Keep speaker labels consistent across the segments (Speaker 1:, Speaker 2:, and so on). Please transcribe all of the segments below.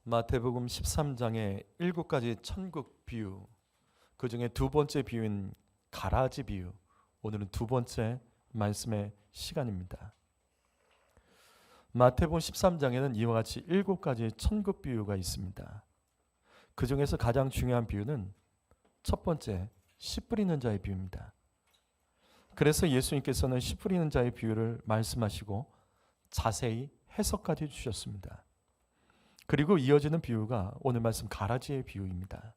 Speaker 1: 마태복음 13장의 7가지 천국 비유, 그 중에 두 번째 비유인 가라지 비유, 오늘은 두 번째 말씀의 시간입니다. 마태복음 13장에는 이와 같이 7가지 천국 비유가 있습니다. 그 중에서 가장 중요한 비유는 첫 번째, 씨 뿌리는 자의 비유입니다. 그래서 예수님께서는 씨 뿌리는 자의 비유를 말씀하시고 자세히 해석까지 주셨습니다. 그리고 이어지는 비유가 오늘 말씀 가라지의 비유입니다.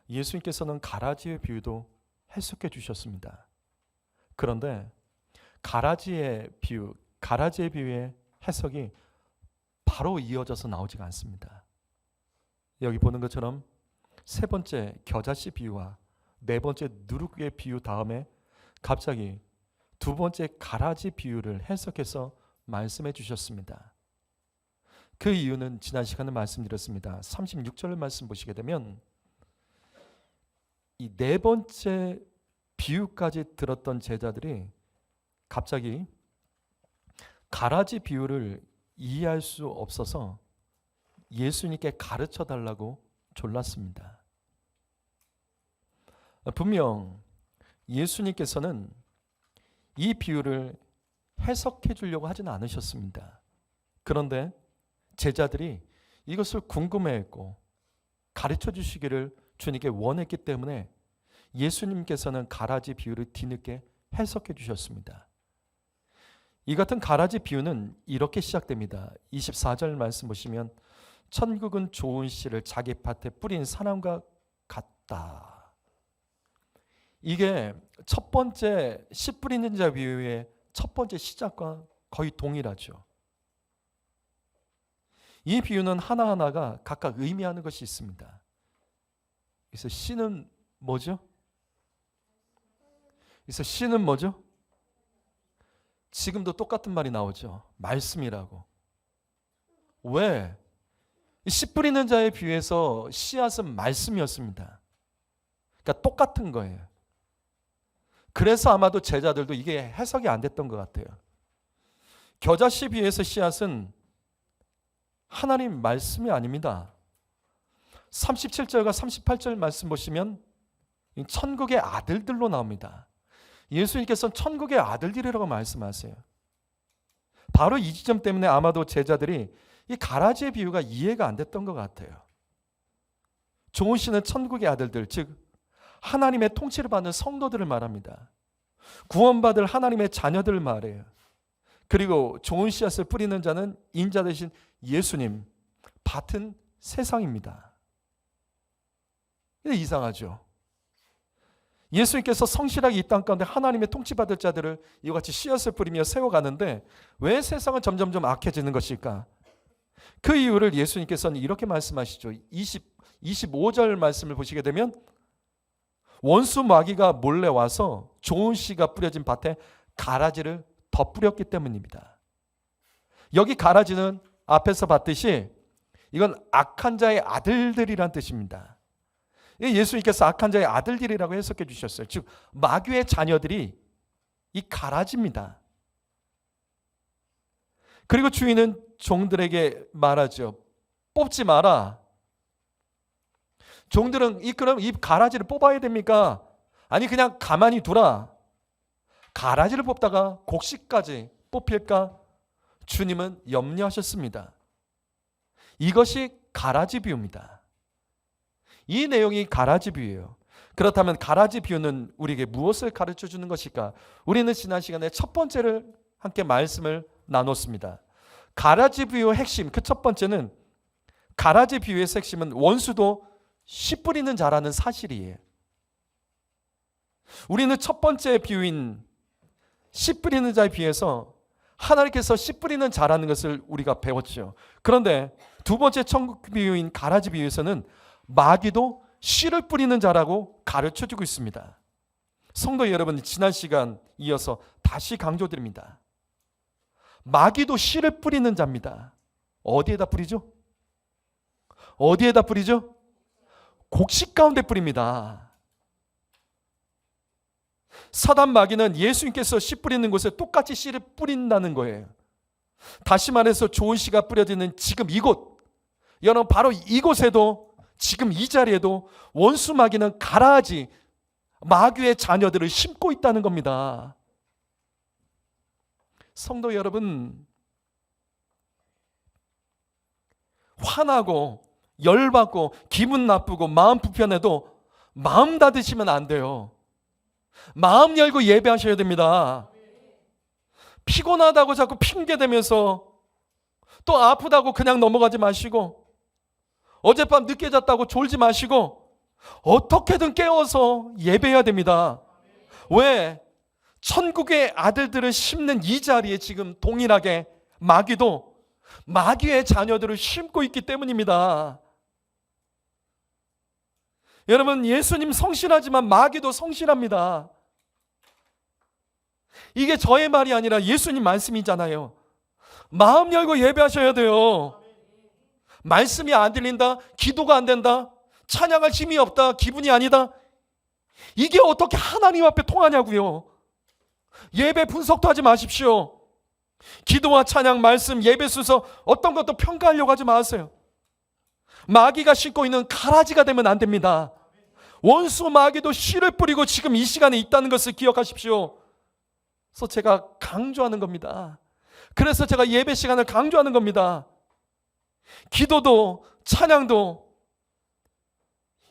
Speaker 1: 예수님께서는 가라지의 비유도 해석해 주셨습니다. 그런데 가라지의 비유의 해석이 바로 이어져서 나오지가 않습니다. 여기 보는 것처럼 세 번째 겨자씨 비유와 네 번째 누룩의 비유 다음에 갑자기 두 번째 가라지 비유를 해석해서 말씀해 주셨습니다. 그 이유는 지난 시간에 말씀드렸습니다. 36절 말씀 보시게 되면 이 네 번째 비유까지 들었던 제자들이 갑자기 가라지 비유를 이해할 수 없어서 예수님께 가르쳐 달라고 졸랐습니다. 분명 예수님께서는 이 비유를 해석해 주려고 하지는 않으셨습니다. 그런데 제자들이 이것을 궁금해했고 가르쳐 주시기를 주님께 원했기 때문에 예수님께서는 가라지 비유를 뒤늦게 해석해 주셨습니다. 이 같은 가라지 비유는 이렇게 시작됩니다. 24절 말씀 보시면 천국은 좋은 씨를 자기 밭에 뿌린 사람과 같다. 이게 첫 번째 씨 뿌리는 자 비유의 첫 번째 시작과 거의 동일하죠. 이 비유는 하나하나가 각각 의미하는 것이 있습니다. 그래서 씨는 뭐죠? 그래서 씨는 뭐죠? 지금도 똑같은 말이 나오죠. 말씀이라고. 왜? 씨 뿌리는 자의 비유에서 씨앗은 말씀이었습니다. 그러니까 똑같은 거예요. 그래서 아마도 제자들도 이게 해석이 안 됐던 것 같아요. 겨자씨 비유에서 씨앗은 하나님 말씀이 아닙니다. 37절과 38절 말씀 보시면 천국의 아들들로 나옵니다. 예수님께서는 천국의 아들들이라고 말씀하세요. 바로 이 지점 때문에 아마도 제자들이 이 가라지의 비유가 이해가 안 됐던 것 같아요. 좋은 씨는 천국의 아들들, 즉 하나님의 통치를 받는 성도들을 말합니다. 구원받을 하나님의 자녀들을 말해요. 그리고 좋은 씨앗을 뿌리는 자는 인자 되신 예수님, 밭은 세상입니다. 이상하죠. 예수님께서 성실하게 이 땅 가운데 하나님의 통치받을 자들을 이와 같이 씨앗을 뿌리며 세워가는데 왜 세상은 점점점 악해지는 것일까? 그 이유를 예수님께서는 이렇게 말씀하시죠. 25절 말씀을 보시게 되면 원수 마귀가 몰래 와서 좋은 씨가 뿌려진 밭에 가라지를 덧뿌렸기 때문입니다. 여기 가라지는 앞에서 봤듯이 이건 악한 자의 아들들이란 뜻입니다. 예수님께서 악한 자의 아들들이라고 해석해 주셨어요. 즉 마귀의 자녀들이 이 가라지입니다. 그리고 주인은 종들에게 말하죠. 뽑지 마라. 종들은 그럼 이 가라지를 뽑아야 됩니까? 아니 그냥 가만히 두라. 가라지를 뽑다가 곡식까지 뽑힐까? 주님은 염려하셨습니다. 이것이 가라지 비유입니다. 이 내용이 가라지 비유예요. 그렇다면 가라지 비유는 우리에게 무엇을 가르쳐 주는 것일까? 우리는 지난 시간에 첫 번째를 함께 말씀을 나눴습니다. 가라지 비유의 핵심, 그 첫 번째는 가라지 비유의 핵심은 원수도 씨 뿌리는 자라는 사실이에요. 우리는 첫 번째 비유인 씨 뿌리는 자에 비해서 하나님께서 씨 뿌리는 자라는 것을 우리가 배웠죠. 그런데 두 번째 천국 비유인 가라지 비유에서는 마귀도 씨를 뿌리는 자라고 가르쳐주고 있습니다. 성도 여러분, 지난 시간 이어서 다시 강조드립니다. 마귀도 씨를 뿌리는 자입니다. 어디에다 뿌리죠? 어디에다 뿌리죠? 곡식 가운데 뿌립니다. 사단 마귀는 예수님께서 씨 뿌리는 곳에 똑같이 씨를 뿌린다는 거예요. 다시 말해서 좋은 씨가 뿌려지는 지금 이곳, 여러분 바로 이곳에도 지금 이 자리에도 원수 마귀는 가라지 마귀의 자녀들을 심고 있다는 겁니다. 성도 여러분, 화나고 열받고 기분 나쁘고 마음 불편해도 마음 닫으시면 안 돼요. 마음 열고 예배하셔야 됩니다. 피곤하다고 자꾸 핑계대면서 또 아프다고 그냥 넘어가지 마시고 어젯밤 늦게 잤다고 졸지 마시고 어떻게든 깨워서 예배해야 됩니다. 왜? 천국의 아들들을 심는 이 자리에 지금 동일하게 마귀도 마귀의 자녀들을 심고 있기 때문입니다. 여러분, 예수님 성실하지만 마귀도 성실합니다. 이게 저의 말이 아니라 예수님 말씀이잖아요. 마음 열고 예배하셔야 돼요. 말씀이 안 들린다, 기도가 안 된다, 찬양할 힘이 없다, 기분이 아니다, 이게 어떻게 하나님 앞에 통하냐고요. 예배 분석도 하지 마십시오. 기도와 찬양, 말씀, 예배 순서 어떤 것도 평가하려고 하지 마세요. 마귀가 싣고 있는 가라지가 되면 안 됩니다. 원수 마귀도 씨를 뿌리고 지금 이 시간에 있다는 것을 기억하십시오. 그래서 제가 강조하는 겁니다. 그래서 제가 예배 시간을 강조하는 겁니다. 기도도 찬양도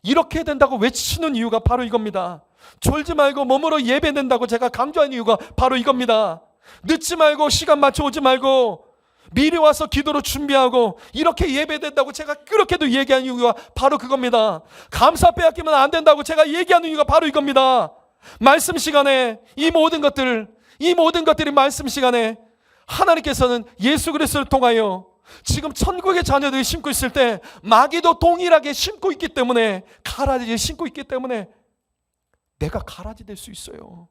Speaker 1: 이렇게 된다고 외치는 이유가 바로 이겁니다. 졸지 말고 몸으로 예배된다고 제가 강조하는 이유가 바로 이겁니다. 늦지 말고 시간 맞춰 오지 말고 미리 와서 기도로 준비하고 이렇게 예배된다고 제가 그렇게도 얘기하는 이유가 바로 그겁니다. 감사 빼앗기면 안 된다고 제가 얘기하는 이유가 바로 이겁니다. 말씀 시간에 이 모든 것들이 말씀 시간에 하나님께서는 예수 그리스도를 통하여 지금 천국의 자녀들이 심고 있을 때 마귀도 동일하게 심고 있기 때문에, 가라지를 심고 있기 때문에 내가 가라지 될 수 있어요.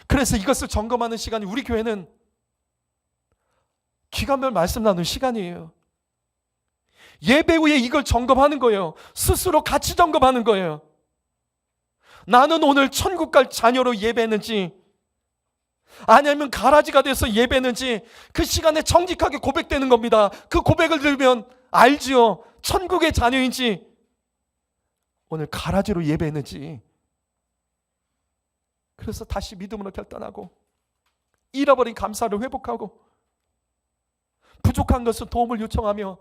Speaker 1: 그래서 이것을 점검하는 시간이 우리 교회는 기간별 말씀 나누는 시간이에요. 예배 후에 이걸 점검하는 거예요. 스스로 같이 점검하는 거예요. 나는 오늘 천국 갈 자녀로 예배했는지 아니면 가라지가 돼서 예배했는지 그 시간에 정직하게 고백되는 겁니다. 그 고백을 들으면 알지요. 천국의 자녀인지 오늘 가라지로 예배했는지. 그래서 다시 믿음으로 결단하고 잃어버린 감사를 회복하고 부족한 것은 도움을 요청하며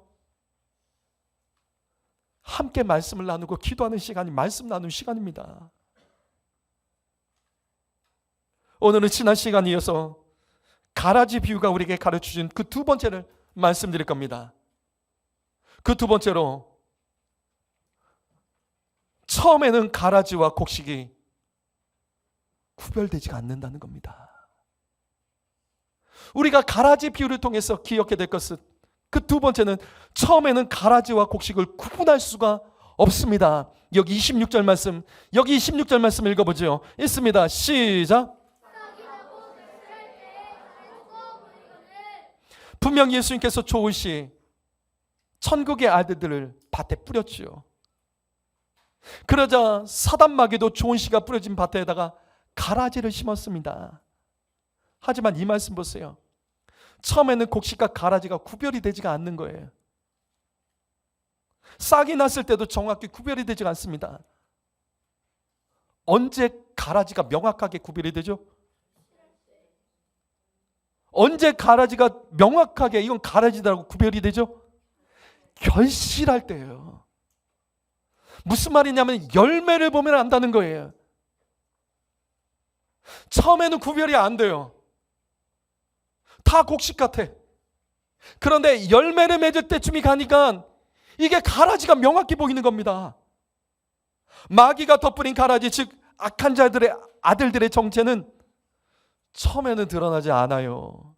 Speaker 1: 함께 말씀을 나누고 기도하는 시간이 말씀 나누는 시간입니다. 오늘은 지난 시간에 이어서 가라지 비유가 우리에게 가르쳐준 그 두 번째를 말씀드릴 겁니다. 그 두 번째로 처음에는 가라지와 곡식이 구별되지가 않는다는 겁니다. 우리가 가라지 비유를 통해서 기억해야 될 것은 그 두 번째는 처음에는 가라지와 곡식을 구분할 수가 없습니다. 여기 26절 말씀 읽어보죠. 읽습니다. 시작. 분명 예수님께서 좋으시 천국의 아들들을 밭에 뿌렸지요. 그러자 사단 마귀도 좋은 씨가 뿌려진 밭에다가 가라지를 심었습니다. 하지만 이 말씀 보세요. 처음에는 곡식과 가라지가 구별이 되지가 않는 거예요. 싹이 났을 때도 정확히 구별이 되지가 않습니다. 언제 가라지가 명확하게 구별이 되죠? 언제 가라지가 명확하게 이건 가라지다라고 구별이 되죠? 결실할 때예요. 무슨 말이냐면 열매를 보면 안다는 거예요. 처음에는 구별이 안 돼요. 다 곡식 같아. 그런데 열매를 맺을 때쯤이 가니까 이게 가라지가 명확히 보이는 겁니다. 마귀가 덧뿌린 가라지, 즉 악한 자들의 아들들의 정체는 처음에는 드러나지 않아요.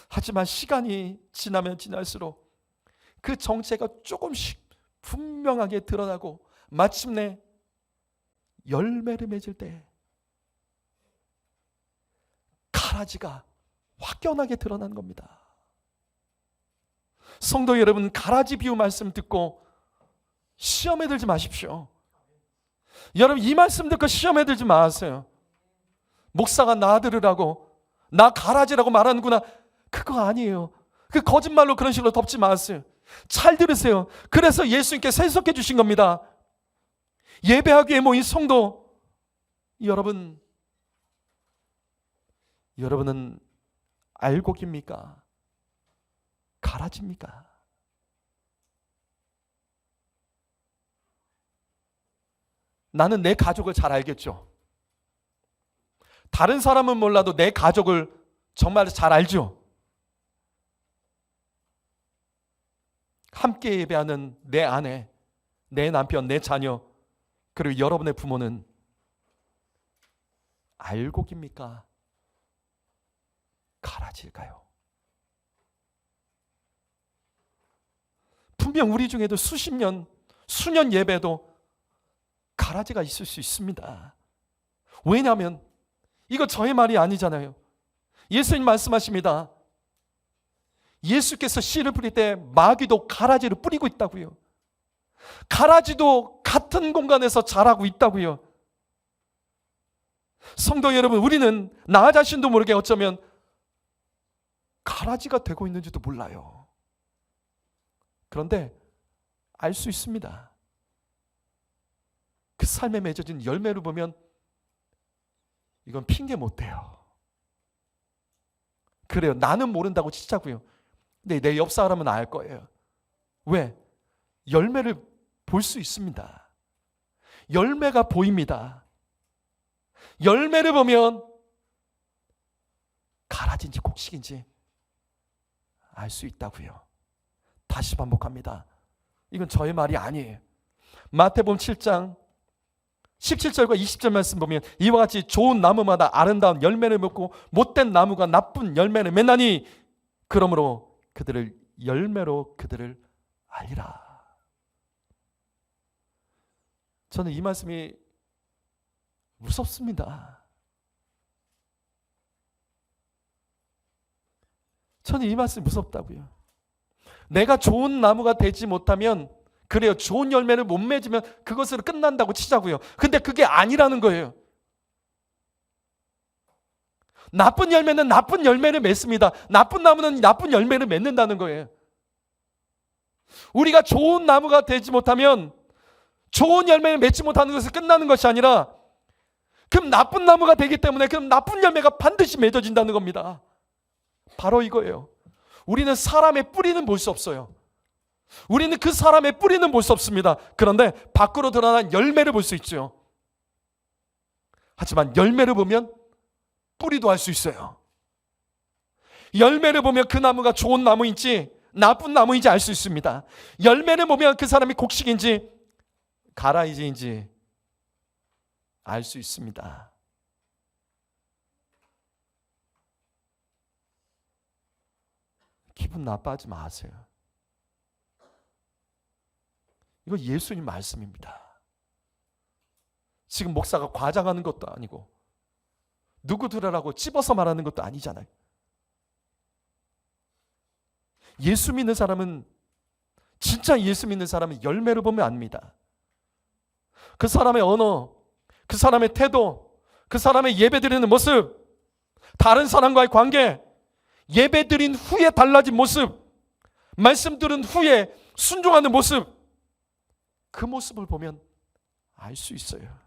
Speaker 1: 하지만 시간이 지나면 지날수록 그 정체가 조금씩 분명하게 드러나고 마침내 열매를 맺을 때 가라지가 확연하게 드러난 겁니다. 성도 여러분, 가라지 비유 말씀 듣고 시험에 들지 마십시오. 여러분, 이 말씀 듣고 시험에 들지 마세요. 목사가 나 들으라고, 나 가라지라고 말하는구나. 그거 아니에요. 그 거짓말로 그런 식으로 덮지 마세요. 잘 들으세요. 그래서 예수님께 세속해 주신 겁니다. 예배하기에 모인 성도 여러분은 알곡입니까? 가라지입니까? 나는 내 가족을 잘 알겠죠. 다른 사람은 몰라도 내 가족을 정말 잘 알죠. 함께 예배하는 내 아내, 내 남편, 내 자녀, 그리고 여러분의 부모는 알곡입니까? 가라지일까요? 분명 우리 중에도 수십 년, 수년 예배도 가라지가 있을 수 있습니다. 왜냐하면 이거 저의 말이 아니잖아요. 예수님 말씀하십니다. 예수께서 씨를 뿌릴 때 마귀도 가라지를 뿌리고 있다고요. 가라지도 같은 공간에서 자라고 있다고요. 성도 여러분, 우리는 나 자신도 모르게 어쩌면 가라지가 되고 있는지도 몰라요. 그런데 알 수 있습니다. 그 삶에 맺어진 열매를 보면 이건 핑계 못 대요. 그래요. 나는 모른다고 치자고요. 근데 내 옆 사람은 알 거예요. 왜? 열매를 볼 수 있습니다. 열매가 보입니다. 열매를 보면 가라지인지 곡식인지 알 수 있다고요. 다시 반복합니다. 이건 저의 말이 아니에요. 마태복음 7장 17절과 20절 말씀 보면 이와 같이 좋은 나무마다 아름다운 열매를 맺고 못된 나무가 나쁜 열매를 맺나니 그러므로 그들을 열매로 그들을 알리라. 저는 이 말씀이 무섭습니다. 저는 이 말씀이 무섭다고요. 내가 좋은 나무가 되지 못하면, 그래요, 좋은 열매를 못 맺으면 그것으로 끝난다고 치자고요. 근데 그게 아니라는 거예요. 나쁜 열매는 나쁜 열매를 맺습니다. 나쁜 나무는 나쁜 열매를 맺는다는 거예요. 우리가 좋은 나무가 되지 못하면, 좋은 열매를 맺지 못하는 것을 끝나는 것이 아니라 그럼 나쁜 나무가 되기 때문에 그럼 나쁜 열매가 반드시 맺어진다는 겁니다. 바로 이거예요. 우리는 사람의 뿌리는 볼 수 없어요. 우리는 그 사람의 뿌리는 볼 수 없습니다. 그런데 밖으로 드러난 열매를 볼 수 있죠. 하지만 열매를 보면 뿌리도 알 수 있어요. 열매를 보면 그 나무가 좋은 나무인지 나쁜 나무인지 알 수 있습니다. 열매를 보면 그 사람이 곡식인지 가라지인지 알 수 있습니다. 기분 나빠하지 마세요. 이거 예수님 말씀입니다. 지금 목사가 과장하는 것도 아니고 누구 들으라고 찝어서 말하는 것도 아니잖아요. 예수 믿는 사람은, 진짜 예수 믿는 사람은 열매를 보면 압니다. 그 사람의 언어, 그 사람의 태도, 그 사람의 예배드리는 모습, 다른 사람과의 관계, 예배드린 후에 달라진 모습, 말씀 들은 후에 순종하는 모습, 그 모습을 보면 알 수 있어요.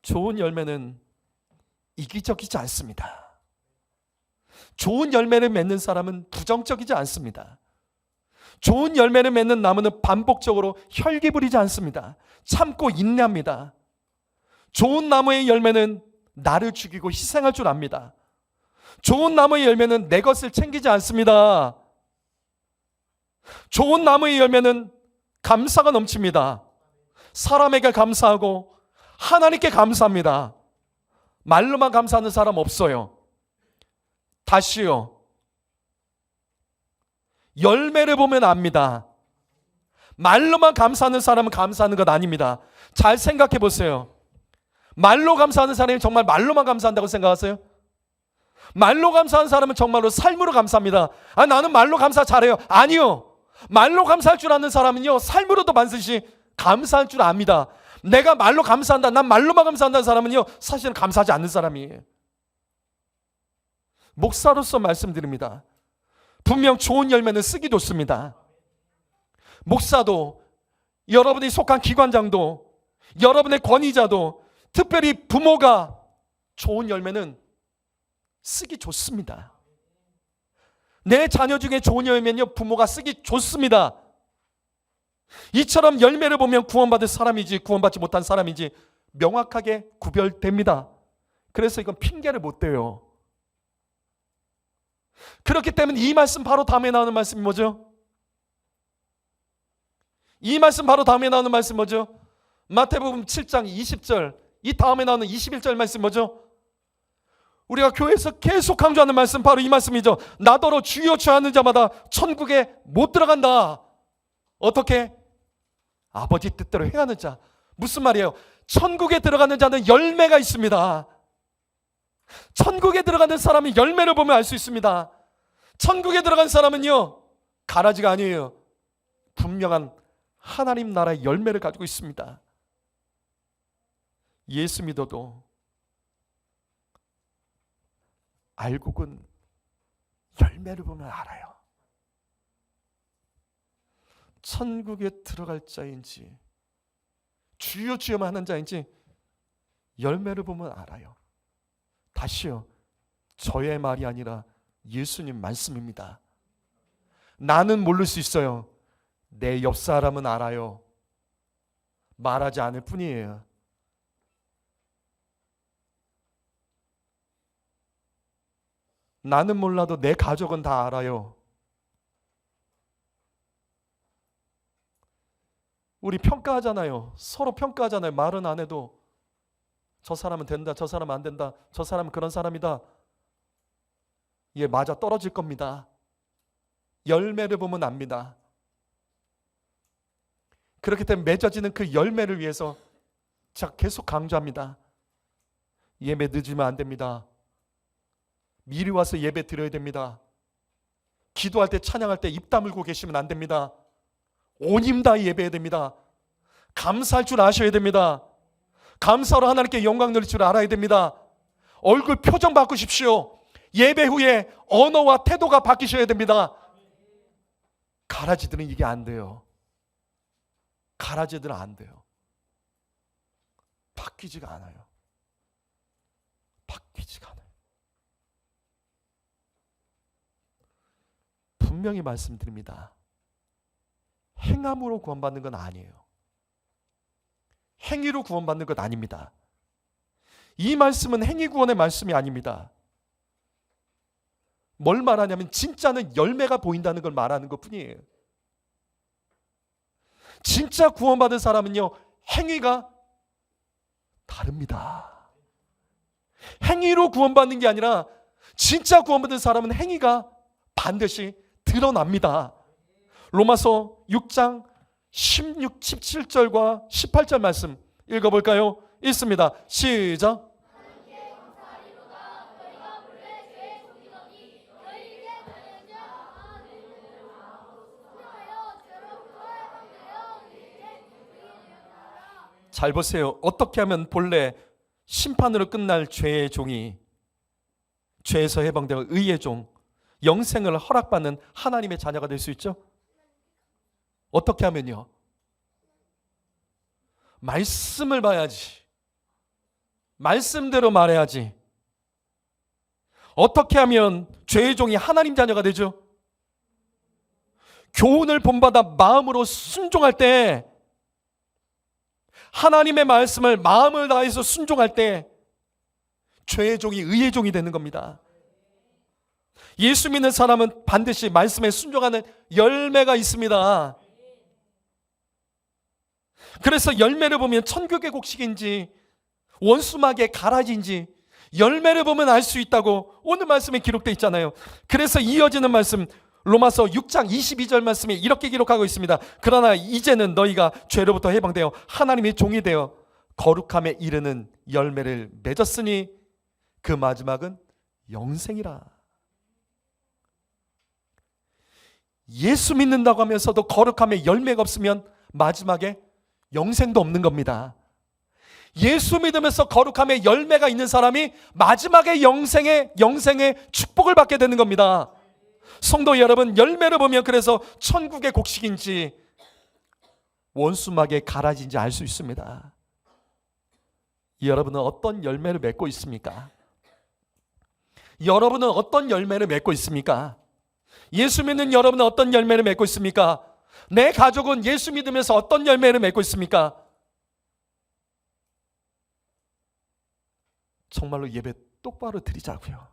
Speaker 1: 좋은 열매는 이기적이지 않습니다. 좋은 열매를 맺는 사람은 부정적이지 않습니다. 좋은 열매를 맺는 나무는 반복적으로 혈기 부리지 않습니다. 참고 인내합니다. 좋은 나무의 열매는 나를 죽이고 희생할 줄 압니다. 좋은 나무의 열매는 내 것을 챙기지 않습니다. 좋은 나무의 열매는 감사가 넘칩니다. 사람에게 감사하고 하나님께 감사합니다. 말로만 감사하는 사람 없어요. 다시요. 열매를 보면 압니다. 말로만 감사하는 사람은 감사하는 것 아닙니다. 잘 생각해 보세요. 말로 감사하는 사람이 정말 말로만 감사한다고 생각하세요? 말로 감사하는 사람은 정말로 삶으로 감사합니다. 아, 나는 말로 감사 잘해요. 아니요. 말로 감사할 줄 아는 사람은요, 삶으로도 반드시 감사할 줄 압니다. 내가 말로 감사한다, 난 말로만 감사한다는 사람은요, 사실은 감사하지 않는 사람이에요. 목사로서 말씀드립니다. 분명 좋은 열매는 쓰기 좋습니다. 목사도, 여러분이 속한 기관장도, 여러분의 권위자도, 특별히 부모가 좋은 열매는 쓰기 좋습니다. 내 자녀 중에 좋은 열매는요, 부모가 쓰기 좋습니다. 이처럼 열매를 보면 구원받을 사람이지 구원받지 못한 사람이지 명확하게 구별됩니다. 그래서 이건 핑계를 못 대요. 그렇기 때문에 이 말씀 바로 다음에 나오는 말씀이 뭐죠? 이 말씀 바로 다음에 나오는 말씀 뭐죠? 마태복음 7장 20절, 이 다음에 나오는 21절 말씀 뭐죠? 우리가 교회에서 계속 강조하는 말씀 바로 이 말씀이죠. 나더러 주여 주여 하는 자마다 천국에 못 들어간다. 어떻게? 아버지 뜻대로 행하는 자. 무슨 말이에요? 천국에 들어가는 자는 열매가 있습니다. 천국에 들어가는 사람이 열매를 보면 알 수 있습니다. 천국에 들어간 사람은요, 가라지가 아니에요. 분명한 하나님 나라의 열매를 가지고 있습니다. 예수 믿어도 알곡은 열매를 보면 알아요. 천국에 들어갈 자인지 주여 주여만 하는 자인지 열매를 보면 알아요. 다시요, 저의 말이 아니라 예수님 말씀입니다. 나는 모를 수 있어요. 내 옆 사람은 알아요. 말하지 않을 뿐이에요. 나는 몰라도 내 가족은 다 알아요. 우리 평가하잖아요. 서로 평가하잖아요. 말은 안 해도 저 사람은 된다, 저 사람은 안 된다, 저 사람은 그런 사람이다. 얘 맞아 떨어질 겁니다. 열매를 보면 압니다. 그렇기 때문에 맺어지는 그 열매를 위해서 제가 계속 강조합니다. 예배 늦으면 안 됩니다. 미리 와서 예배 드려야 됩니다. 기도할 때, 찬양할 때 입 다물고 계시면 안 됩니다. 온 힘 다 예배해야 됩니다. 감사할 줄 아셔야 됩니다. 감사로 하나님께 영광 돌릴 줄 알아야 됩니다. 얼굴 표정 바꾸십시오. 예배 후에 언어와 태도가 바뀌셔야 됩니다. 가라지들은 이게 안 돼요. 가라지들은 안 돼요. 바뀌지가 않아요. 바뀌지가 않아요. 분명히 말씀드립니다. 행함으로 구원받는 건 아니에요. 행위로 구원받는 것 아닙니다. 이 말씀은 행위 구원의 말씀이 아닙니다. 뭘 말하냐면 진짜는 열매가 보인다는 걸 말하는 것 뿐이에요. 진짜 구원받은 사람은요, 행위가 다릅니다. 행위로 구원받는 게 아니라 진짜 구원받은 사람은 행위가 반드시 드러납니다. 로마서 6장 16, 17절과 18절 말씀 읽어볼까요? 읽습니다. 시작. 잘 보세요. 어떻게 하면 본래 심판으로 끝날 죄의 종이 죄에서 해방되어 의의 종, 영생을 허락받는 하나님의 자녀가 될 수 있죠? 어떻게 하면요? 말씀을 봐야지. 말씀대로 말해야지. 어떻게 하면 죄의 종이 하나님 자녀가 되죠? 교훈을 본받아 마음으로 순종할 때, 하나님의 말씀을 마음을 다해서 순종할 때 죄의 종이 의의 종이 되는 겁니다. 예수 믿는 사람은 반드시 말씀에 순종하는 열매가 있습니다. 그래서 열매를 보면 천국의 곡식인지 원수막의 가라지인지 열매를 보면 알 수 있다고 오늘 말씀에 기록되어 있잖아요. 그래서 이어지는 말씀 로마서 6장 22절 말씀에 이렇게 기록하고 있습니다. 그러나 이제는 너희가 죄로부터 해방되어 하나님의 종이 되어 거룩함에 이르는 열매를 맺었으니 그 마지막은 영생이라. 예수 믿는다고 하면서도 거룩함에 열매가 없으면 마지막에 영생도 없는 겁니다. 예수 믿으면서 거룩함에 열매가 있는 사람이 마지막에 영생의 축복을 받게 되는 겁니다. 성도 여러분, 열매를 보면 그래서 천국의 곡식인지 원수막에 가라진지 알 수 있습니다. 여러분은 어떤 열매를 맺고 있습니까? 여러분은 어떤 열매를 맺고 있습니까? 예수 믿는 여러분은 어떤 열매를 맺고 있습니까? 내 가족은 예수 믿으면서 어떤 열매를 맺고 있습니까? 정말로 예배 똑바로 드리자고요.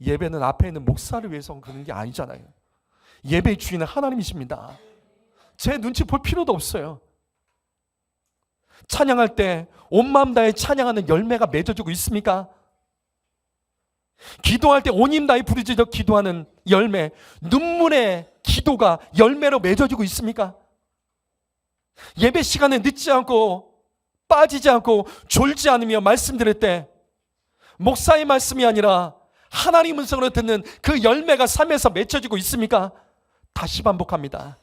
Speaker 1: 예배는 앞에 있는 목사를 위해서 그러는 게 아니잖아요. 예배의 주인은 하나님이십니다. 제 눈치 볼 필요도 없어요. 찬양할 때 온 마음 다해 찬양하는 열매가 맺어지고 있습니까? 기도할 때 온 힘 다해 부르짖어 기도하는 열매, 눈물의 기도가 열매로 맺어지고 있습니까? 예배 시간에 늦지 않고 빠지지 않고 졸지 않으며 말씀 드릴 때 목사의 말씀이 아니라 하나님 음성으로 듣는 그 열매가 삶에서 맺혀지고 있습니까? 다시 반복합니다.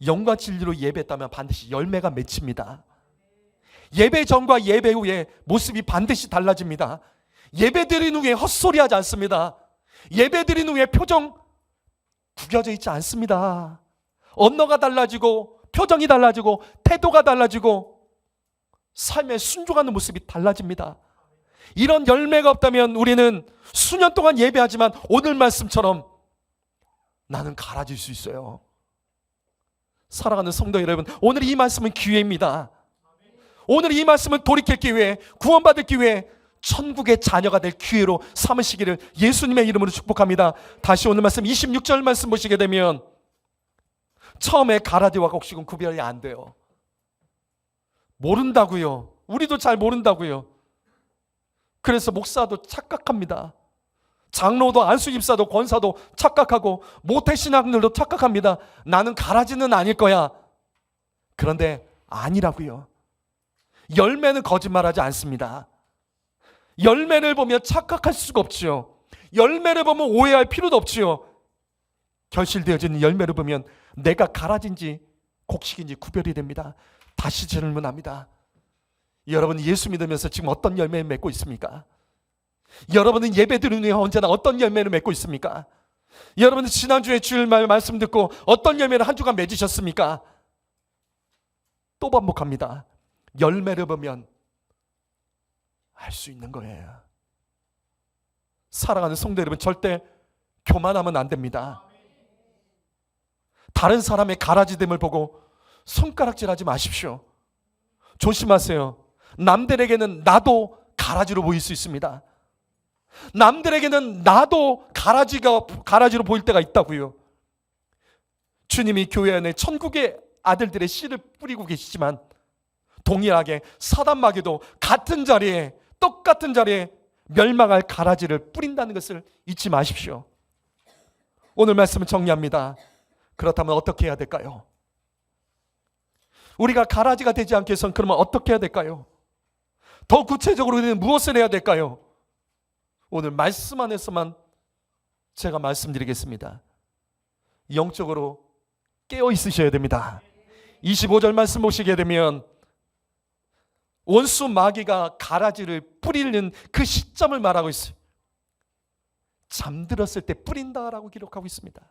Speaker 1: 영과 진리로 예배했다면 반드시 열매가 맺힙니다. 예배 전과 예배 후에 모습이 반드시 달라집니다. 예배 드린 후에 헛소리하지 않습니다. 예배 드린 후에 표정 구겨져 있지 않습니다. 언어가 달라지고 표정이 달라지고 태도가 달라지고 삶에 순종하는 모습이 달라집니다. 이런 열매가 없다면 우리는 수년 동안 예배하지만 오늘 말씀처럼 나는 갈아질 수 있어요. 사랑하는 성도 여러분, 오늘 이 말씀은 기회입니다. 오늘 이 말씀은 돌이킬 기회, 구원받을 기회, 천국의 자녀가 될 기회로 삼으시기를 예수님의 이름으로 축복합니다. 다시 오늘 말씀 26절 말씀 보시게 되면 처음에 가라지와 곡식은 구별이 안 돼요. 모른다고요. 우리도 잘 모른다고요. 그래서 목사도 착각합니다. 장로도 안수집사도 권사도 착각하고 모태신앙들도 착각합니다. 나는 가라지는 아닐 거야. 그런데 아니라고요. 열매는 거짓말하지 않습니다. 열매를 보면 착각할 수가 없지요. 열매를 보면 오해할 필요도 없지요. 결실되어지는 열매를 보면 내가 가라진지 곡식인지 구별이 됩니다. 다시 질문합니다. 여러분 예수 믿으면서 지금 어떤 열매를 맺고 있습니까? 여러분은 예배 드리는 후에 언제나 어떤 열매를 맺고 있습니까? 여러분은 지난주에 주일 말씀 듣고 어떤 열매를 한 주간 맺으셨습니까? 또 반복합니다. 열매를 보면 알 수 있는 거예요. 사랑하는 성도 여러분, 절대 교만하면 안 됩니다. 다른 사람의 가라지됨을 보고 손가락질하지 마십시오. 조심하세요. 남들에게는 나도 가라지로 보일 수 있습니다. 남들에게는 나도 가라지로 보일 때가 있다고요. 주님이 교회 안에 천국의 아들들의 씨를 뿌리고 계시지만 동일하게 사단마귀도 같은 자리에 똑같은 자리에 멸망할 가라지를 뿌린다는 것을 잊지 마십시오. 오늘 말씀을 정리합니다. 그렇다면 어떻게 해야 될까요? 우리가 가라지가 되지 않기 위해서는 그러면 어떻게 해야 될까요? 더 구체적으로 우리는 무엇을 해야 될까요? 오늘 말씀 안에서만 제가 말씀드리겠습니다. 영적으로 깨어 있으셔야 됩니다. 25절 말씀 보시게 되면 원수 마귀가 가라지를 뿌리는 그 시점을 말하고 있어요. 잠들었을 때 뿌린다라고 기록하고 있습니다.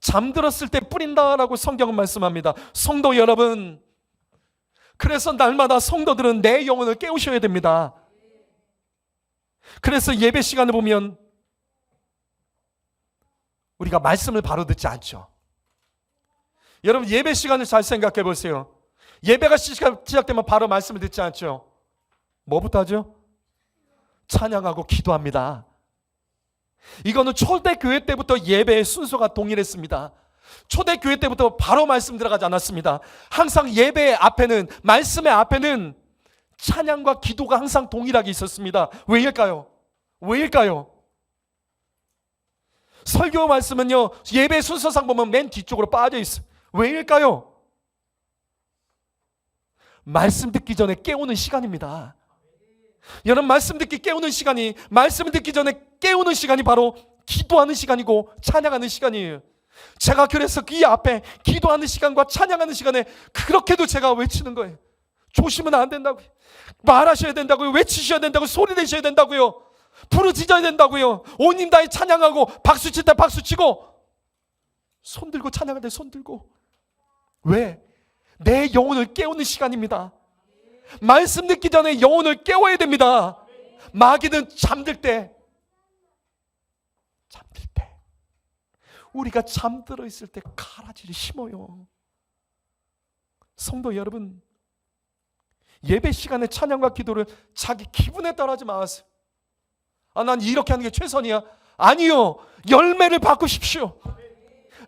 Speaker 1: 잠들었을 때 뿌린다라고 성경은 말씀합니다. 성도 여러분, 그래서 날마다 성도들은 내 영혼을 깨우셔야 됩니다. 그래서 예배 시간을 보면 우리가 말씀을 바로 듣지 않죠. 여러분 예배 시간을 잘 생각해 보세요. 예배가 시작되면 바로 말씀을 듣지 않죠. 뭐부터 하죠? 찬양하고 기도합니다. 이거는 초대교회 때부터 예배의 순서가 동일했습니다. 초대교회 때부터 바로 말씀 들어가지 않았습니다. 항상 예배의 앞에는, 말씀의 앞에는 찬양과 기도가 항상 동일하게 있었습니다. 왜일까요? 왜일까요? 설교 말씀은요, 예배 순서상 보면 맨 뒤쪽으로 빠져 있어요. 왜일까요? 말씀 듣기 전에 깨우는 시간입니다. 여러분 말씀 듣기 깨우는 시간이, 말씀을 듣기 전에 깨우는 시간이 바로 기도하는 시간이고 찬양하는 시간이에요. 제가 그래서 이 앞에 기도하는 시간과 찬양하는 시간에 그렇게도 제가 외치는 거예요. 조심은 안 된다고요. 말하셔야 된다고요. 외치셔야 된다고요. 소리 내셔야 된다고요. 부르짖어야 된다고요. 온 힘 다해 찬양하고 박수칠 때 박수치고 손 들고 찬양할 때 손 들고. 왜? 내 영혼을 깨우는 시간입니다. 말씀 듣기 전에 영혼을 깨워야 됩니다. 마귀는 잠들 때 우리가 잠들어 있을 때 가라지를 심어요. 성도 여러분, 예배 시간에 찬양과 기도를 자기 기분에 따라 하지 마세요. 난 이렇게 하는 게 최선이야. 아니요. 열매를 바꾸십시오.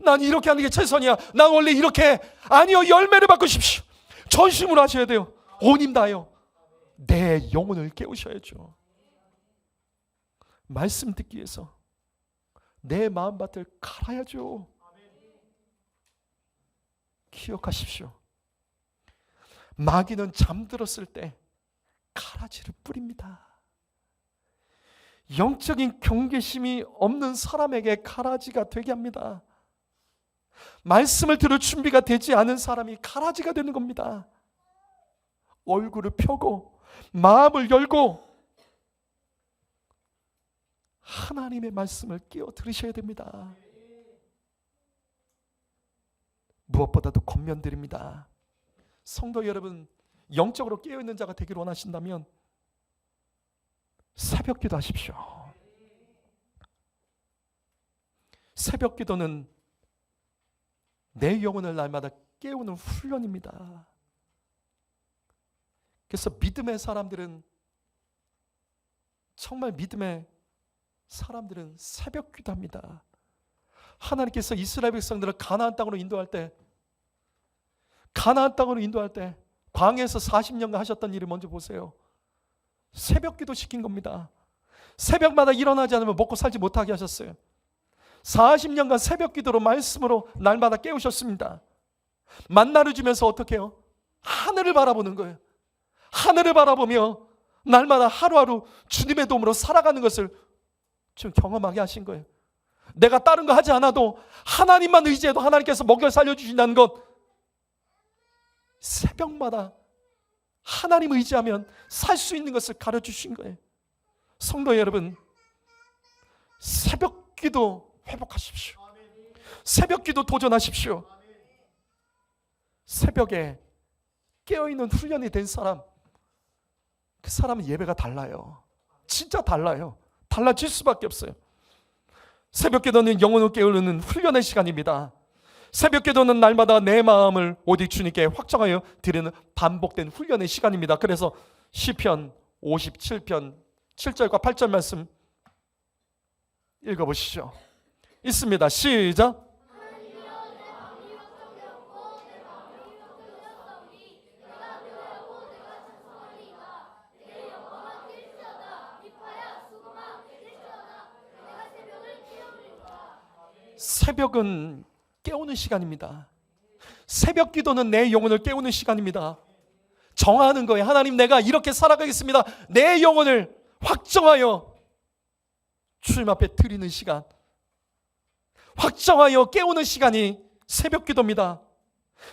Speaker 1: 난 이렇게 하는 게 최선이야. 난 원래 이렇게 해. 아니요. 열매를 바꾸십시오. 전심으로 하셔야 돼요. 온 힘 다요. 내 영혼을 깨우셔야죠. 말씀 듣기 위해서 내 마음밭을 갈아야죠. 기억하십시오. 마귀는 잠들었을 때 가라지를 뿌립니다. 영적인 경계심이 없는 사람에게 가라지가 되게 합니다. 말씀을 들을 준비가 되지 않은 사람이 가라지가 되는 겁니다. 얼굴을 펴고 마음을 열고 하나님의 말씀을 끼어 들으셔야 됩니다. 무엇보다도 권면드립니다. 성도 여러분, 영적으로 깨어있는 자가 되기를 원하신다면 새벽 기도 하십시오. 새벽 기도는 내 영혼을 날마다 깨우는 훈련입니다. 그래서 믿음의 사람들은, 정말 믿음의 사람들은 새벽 기도합니다. 하나님께서 이스라엘 백성들을 가나안 땅으로 인도할 때 광야에서 40년간 하셨던 일을 먼저 보세요. 새벽 기도 시킨 겁니다. 새벽마다 일어나지 않으면 먹고 살지 못하게 하셨어요. 40년간 새벽 기도로 말씀으로 날마다 깨우셨습니다. 만나를 주면서 어떻게 해요? 하늘을 바라보는 거예요. 하늘을 바라보며 날마다 하루하루 주님의 도움으로 살아가는 것을 좀 경험하게 하신 거예요. 내가 다른 거 하지 않아도 하나님만 의지해도 하나님께서 먹여 살려주신다는 것, 새벽마다 하나님 의지하면 살 수 있는 것을 가르쳐주신 거예요. 성도 여러분, 새벽 기도 회복하십시오. 새벽 기도 도전하십시오. 새벽에 깨어있는 훈련이 된 사람, 그 사람은 예배가 달라요. 진짜 달라요. 달라질 수밖에 없어요. 새벽 기도는 영혼을 깨우는 훈련의 시간입니다. 새벽 기도는 날마다 내 마음을 오직 주님께 확정하여 드리는 반복된 훈련의 시간입니다. 그래서 시편 57편 7절과 8절 말씀 읽어보시죠. 있습니다. 시작. 새벽은 깨우는 시간입니다. 새벽 기도는 내 영혼을 깨우는 시간입니다. 정하는 거예요. 하나님, 내가 이렇게 살아가겠습니다. 내 영혼을 확정하여 주님 앞에 드리는 시간, 확정하여 깨우는 시간이 새벽 기도입니다.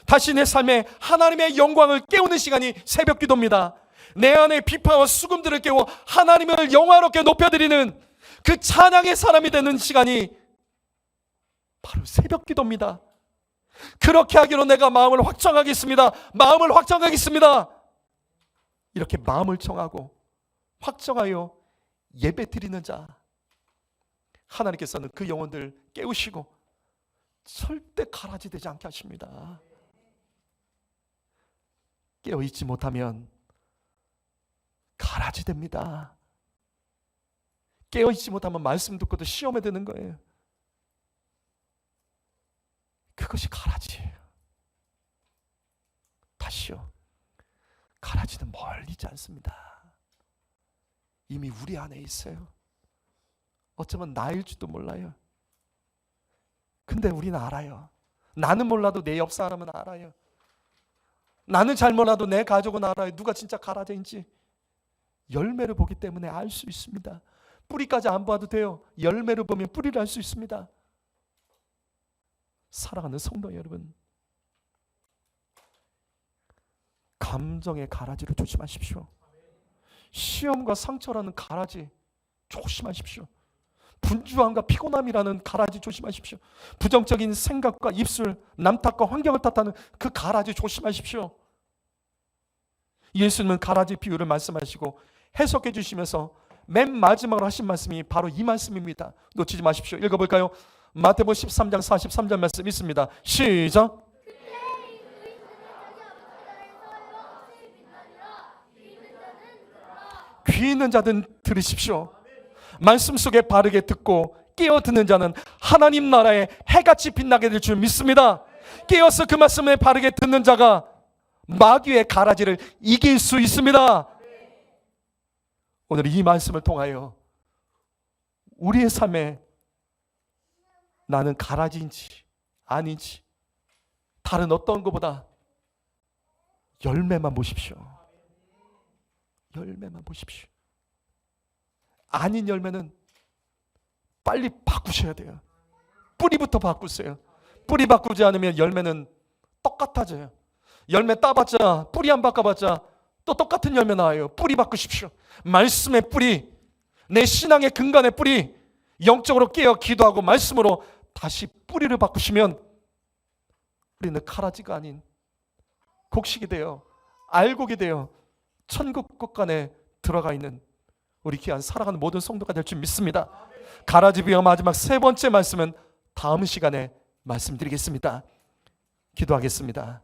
Speaker 1: 다시 내 삶에 하나님의 영광을 깨우는 시간이 새벽 기도입니다. 내 안에 비파와 수금들을 깨워 하나님을 영화롭게 높여드리는 그 찬양의 사람이 되는 시간이 바로 새벽 기도입니다. 그렇게 하기로 내가 마음을 확정하겠습니다. 마음을 확정하겠습니다. 이렇게 마음을 정하고 확정하여 예배 드리는 자, 하나님께서는 그 영혼들 깨우시고 절대 가라지 되지 않게 하십니다. 깨어있지 못하면 가라지 됩니다. 깨어있지 못하면 말씀 듣고도 시험에 드는 거예요. 그것이 가라지예요. 다시요, 가라지는 멀리 있지 않습니다. 이미 우리 안에 있어요. 어쩌면 나일지도 몰라요. 근데 우리는 알아요. 나는 몰라도 내 옆 사람은 알아요. 나는 잘 몰라도 내 가족은 알아요. 누가 진짜 가라지인지. 열매를 보기 때문에 알 수 있습니다. 뿌리까지 안 봐도 돼요. 열매를 보면 뿌리를 알 수 있습니다. 사랑하는 성도 여러분, 감정의 가라지를 조심하십시오. 시험과 상처라는 가라지 조심하십시오. 분주함과 피곤함이라는 가라지 조심하십시오. 부정적인 생각과 입술, 남 탓과 환경을 탓하는 그 가라지 조심하십시오. 예수님은 가라지 비유를 말씀하시고 해석해 주시면서 맨 마지막으로 하신 말씀이 바로 이 말씀입니다. 놓치지 마십시오. 읽어볼까요? 마태복음 13장 43절 말씀 있습니다. 시작. 귀 있는 자든 들으십시오. 말씀 속에 바르게 듣고 깨어 듣는 자는 하나님 나라에 해같이 빛나게 될 줄 믿습니다. 깨어서 그 말씀에 바르게 듣는 자가 마귀의 가라지를 이길 수 있습니다. 오늘 이 말씀을 통하여 우리의 삶에 나는 가라지인지 아닌지 다른 어떤 것보다 열매만 보십시오. 열매만 보십시오. 아닌 열매는 빨리 바꾸셔야 돼요. 뿌리부터 바꾸세요. 뿌리 바꾸지 않으면 열매는 똑같아져요. 열매 따봤자 뿌리 안 바꿔봤자 또 똑같은 열매 나와요. 뿌리 바꾸십시오. 말씀의 뿌리, 내 신앙의 근간의 뿌리, 영적으로 깨어 기도하고 말씀으로 다시 뿌리를 바꾸시면 우리는 가라지가 아닌 곡식이 되어 알곡이 되어 천국 곳간에 들어가 있는 우리 귀한 살아가는 모든 성도가 될 줄 믿습니다. 가라지 비유 마지막 세 번째 말씀은 다음 시간에 말씀드리겠습니다. 기도하겠습니다.